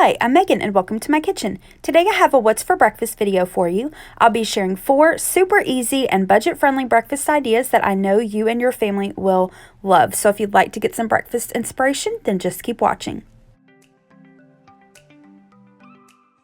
Hi, I'm Megan and welcome to my kitchen. Today I have a what's for breakfast video for you. I'll be sharing 4 super easy and budget-friendly breakfast ideas that I know you and your family will love. So if you'd like to get some breakfast inspiration, then just keep watching.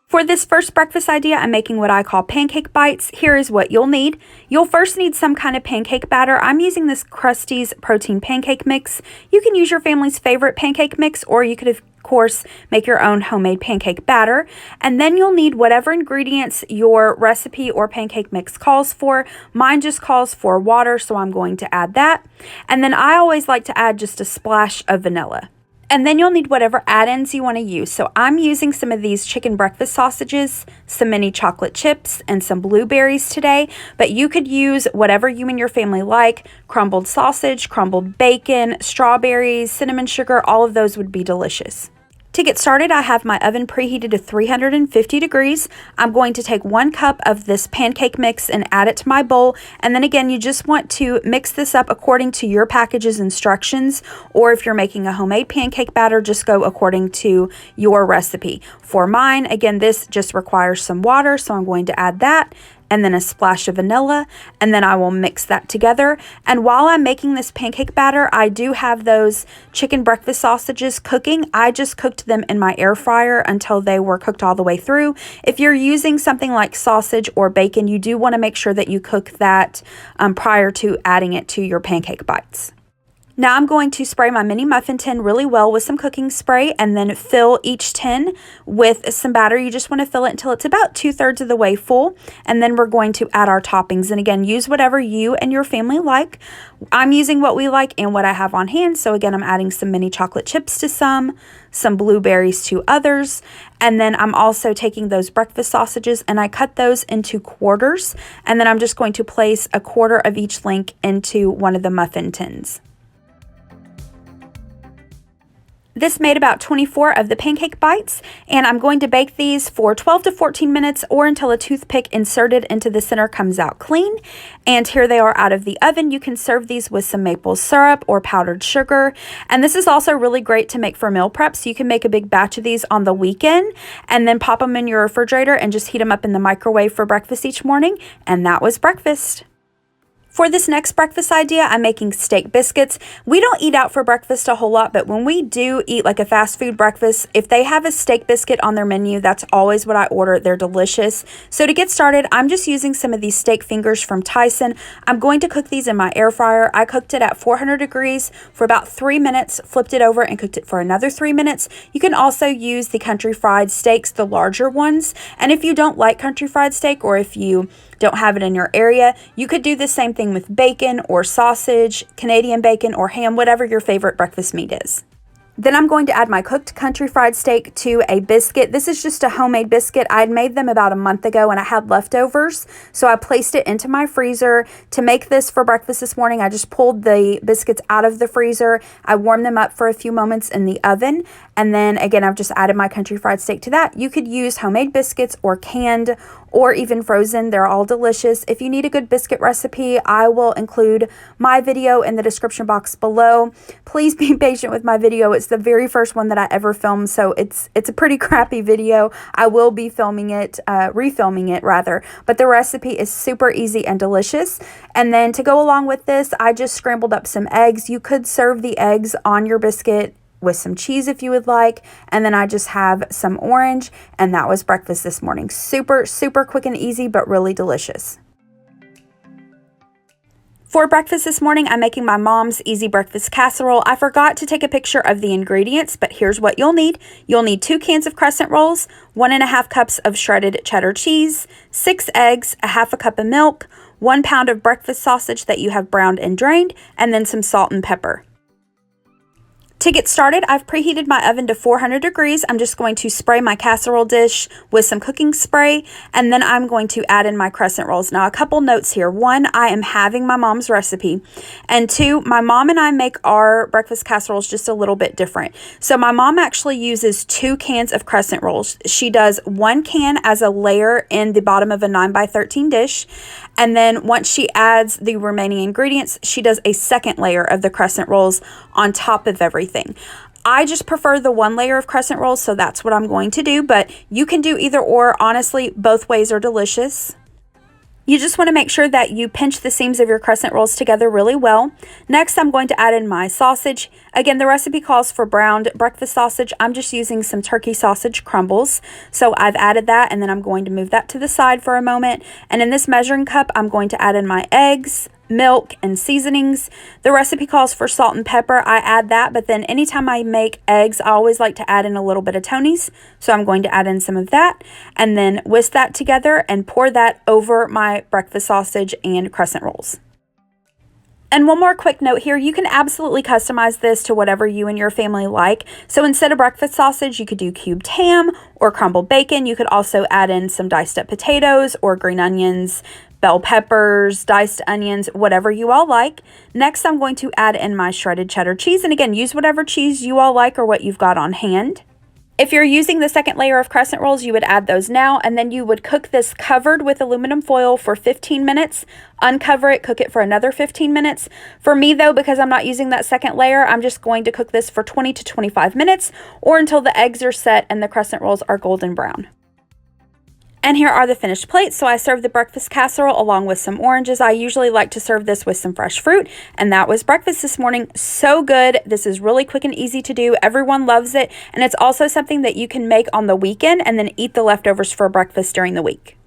For this first breakfast idea, I'm making what I call pancake bites. Here is what you'll need. You'll first need some kind of pancake batter. I'm using this Krusteaz protein pancake mix. You can use your family's favorite pancake mix, or you could, of course, make your own homemade pancake batter. And then you'll need whatever ingredients your recipe or pancake mix calls for. Mine just calls for water, so I'm going to add that. And then I always like to add just a splash of vanilla. And then you'll need whatever add-ins you want to use. So I'm using some of these chicken breakfast sausages, some mini chocolate chips, and some blueberries today. But you could use whatever you and your family like. Crumbled sausage, crumbled bacon, strawberries, cinnamon sugar, all of those would be delicious. To get started, I have my oven preheated to 350 degrees. I'm going to take 1 cup of this pancake mix and add it to my bowl. And then again, you just want to mix this up according to your package's instructions. Or if you're making a homemade pancake batter, just go according to your recipe. For mine, again, this just requires some water, so I'm going to add that. And then a splash of vanilla, and then I will mix that together. And while I'm making this pancake batter, I do have those chicken breakfast sausages cooking. I just cooked them in my air fryer until they were cooked all the way through. If you're using something like sausage or bacon, you do want to make sure that you cook that prior to adding it to your pancake bites. Now I'm going to spray my mini muffin tin really well with some cooking spray and then fill each tin with some batter. You just want to fill it until it's about 2/3 of the way full. And then we're going to add our toppings. And again, use whatever you and your family like. I'm using what we like and what I have on hand. So again, I'm adding some mini chocolate chips to some blueberries to others. And then I'm also taking those breakfast sausages and I cut those into quarters. And then I'm just going to place a quarter of each link into one of the muffin tins. This made about 24 of the pancake bites, and I'm going to bake these for 12 to 14 minutes or until a toothpick inserted into the center comes out clean. And here they are out of the oven. You can serve these with some maple syrup or powdered sugar. And this is also really great to make for meal prep, so you can make a big batch of these on the weekend and then pop them in your refrigerator and just heat them up in the microwave for breakfast each morning. And that was breakfast. For this next breakfast idea, I'm making steak biscuits. We don't eat out for breakfast a whole lot, but when we do eat like a fast food breakfast, if they have a steak biscuit on their menu, that's always what I order. They're delicious. So to get started, I'm just using some of these steak fingers from Tyson. I'm going to cook these in my air fryer. I cooked it at 400 degrees for about 3 minutes, flipped it over and cooked it for another 3 minutes. You can also use the country fried steaks, the larger ones. And if you don't like country fried steak, or if you don't have it in your area, you could do the same thing with bacon or sausage, Canadian bacon or ham, whatever your favorite breakfast meat is. Then I'm going to add my cooked country fried steak to a biscuit. This is just a homemade biscuit. I had made them about a month ago and I had leftovers, so I placed it into my freezer. To make this for breakfast this morning, I just pulled the biscuits out of the freezer. I warmed them up for a few moments in the oven, and then again, I've just added my country fried steak to that. You could use homemade biscuits or canned or even frozen. They're all delicious. If you need a good biscuit recipe, I will include my video in the description box below. Please be patient with my video. It's the very first one that I ever filmed, so it's a pretty crappy video. I will be filming it, refilming it rather, but the recipe is super easy and delicious. And then to go along with this, I just scrambled up some eggs. You could serve the eggs on your biscuit with some cheese if you would like. And then I just have some orange, and that was breakfast this morning. Super, super quick and easy, but really delicious. For breakfast this morning, I'm making my mom's easy breakfast casserole. I forgot to take a picture of the ingredients, but here's what you'll need. You'll need 2 cans of crescent rolls, 1.5 cups of shredded cheddar cheese, 6 eggs, a half a cup of milk, 1 pound of breakfast sausage that you have browned and drained, and then some salt and pepper. To get started, I've preheated my oven to 400 degrees. I'm just going to spray my casserole dish with some cooking spray, and then I'm going to add in my crescent rolls. Now, a couple notes here. 1, I am having my mom's recipe, and 2, my mom and I make our breakfast casseroles just a little bit different. So my mom actually uses 2 cans of crescent rolls. She does 1 can as a layer in the bottom of a 9x13 dish, and then once she adds the remaining ingredients, she does a second layer of the crescent rolls on top of everything. I just prefer the one layer of crescent rolls, so that's what I'm going to do, but you can do either or. Honestly, both ways are delicious. You just want to make sure that you pinch the seams of your crescent rolls together really well. Next, I'm going to add in my sausage. Again, the recipe calls for browned breakfast sausage. I'm just using some turkey sausage crumbles. So I've added that, and then I'm going to move that to the side for a moment. And in this measuring cup, I'm going to add in my eggs, milk, and seasonings. The recipe calls for salt and pepper. I add that, but then anytime I make eggs, I always like to add in a little bit of Tony's. So I'm going to add in some of that and then whisk that together and pour that over my breakfast sausage and crescent rolls. And one more quick note here, you can absolutely customize this to whatever you and your family like. So instead of breakfast sausage, you could do cubed ham or crumbled bacon. You could also add in some diced up potatoes or green onions, bell peppers, diced onions, whatever you all like. Next, I'm going to add in my shredded cheddar cheese. And again, use whatever cheese you all like or what you've got on hand. If you're using the second layer of crescent rolls, you would add those now, and then you would cook this covered with aluminum foil for 15 minutes, uncover it, cook it for another 15 minutes. For me though, because I'm not using that second layer, I'm just going to cook this for 20 to 25 minutes or until the eggs are set and the crescent rolls are golden brown. And here are the finished plates. So I served the breakfast casserole along with some oranges. I usually like to serve this with some fresh fruit, and that was breakfast this morning. So good. This is really quick and easy to do. Everyone loves it, and it's also something that you can make on the weekend and then eat the leftovers for breakfast during the week.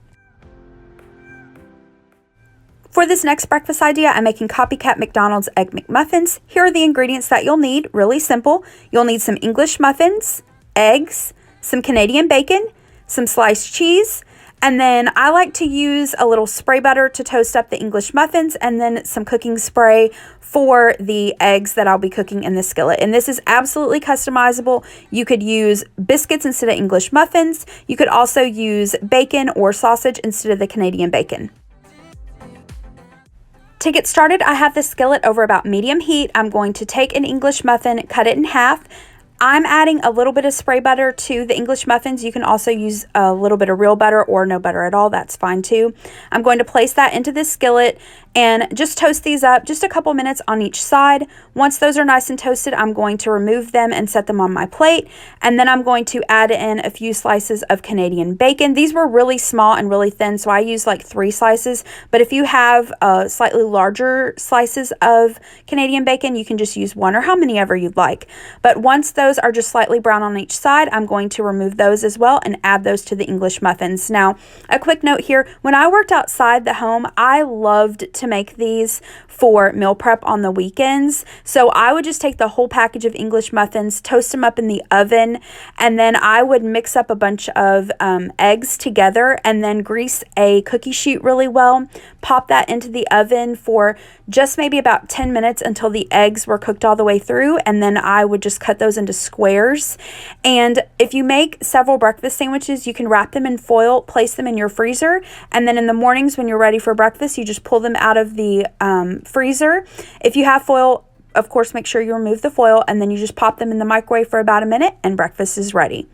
For this next breakfast idea, I'm making Copycat McDonald's Egg McMuffins. Here are the ingredients that you'll need. Really simple. You'll need some English muffins, eggs, some Canadian bacon, some sliced cheese, and then I like to use a little spray butter to toast up the English muffins, and then some cooking spray for the eggs that I'll be cooking in the skillet. And this is absolutely customizable. You could use biscuits instead of English muffins. You could also use bacon or sausage instead of the Canadian bacon. To get started, I have the skillet over about medium heat. I'm going to take an English muffin, cut it in half. I'm adding a little bit of spray butter to the English muffins. You can also use a little bit of real butter or no butter at all. That's fine too. I'm going to place that into this skillet and just toast these up just a couple minutes on each side. Once those are nice and toasted, I'm going to remove them and set them on my plate. And then I'm going to add in a few slices of Canadian bacon. These were really small and really thin, so I used like 3 slices. But if you have slightly larger slices of Canadian bacon, you can just use 1 or how many ever you'd like. But once those are just slightly brown on each side, I'm going to remove those as well and add those to the English muffins. Now, a quick note here, when I worked outside the home, I loved to make these for meal prep on the weekends. So I would just take the whole package of English muffins, toast them up in the oven, and then I would mix up a bunch of eggs together and then grease a cookie sheet really well, pop that into the oven for just maybe about 10 minutes until the eggs were cooked all the way through, and then I would just cut those into squares. And if you make several breakfast sandwiches, you can wrap them in foil, place them in your freezer, and then in the mornings when you're ready for breakfast, you just pull them out of the freezer. If you have foil, of course, make sure you remove the foil, and then you just pop them in the microwave for about a minute and breakfast is ready.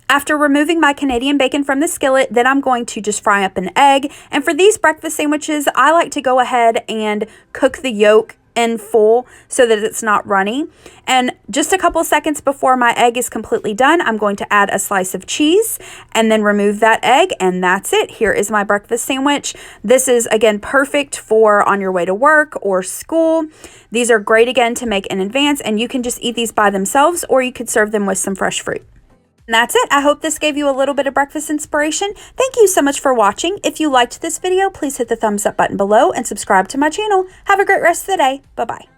After removing my Canadian bacon from the skillet, then I'm going to just fry up an egg. And for these breakfast sandwiches, I like to go ahead and cook the yolk in full so that it's not runny. And just a couple seconds before my egg is completely done, I'm going to add a slice of cheese and then remove that egg, and that's it. Here is my breakfast sandwich. This is, again, perfect for on your way to work or school. These are great, again, to make in advance, and you can just eat these by themselves, or you could serve them with some fresh fruit. And that's it. I hope this gave you a little bit of breakfast inspiration. Thank you so much for watching. If you liked this video, please hit the thumbs up button below and subscribe to my channel. Have a great rest of the day. Bye-bye.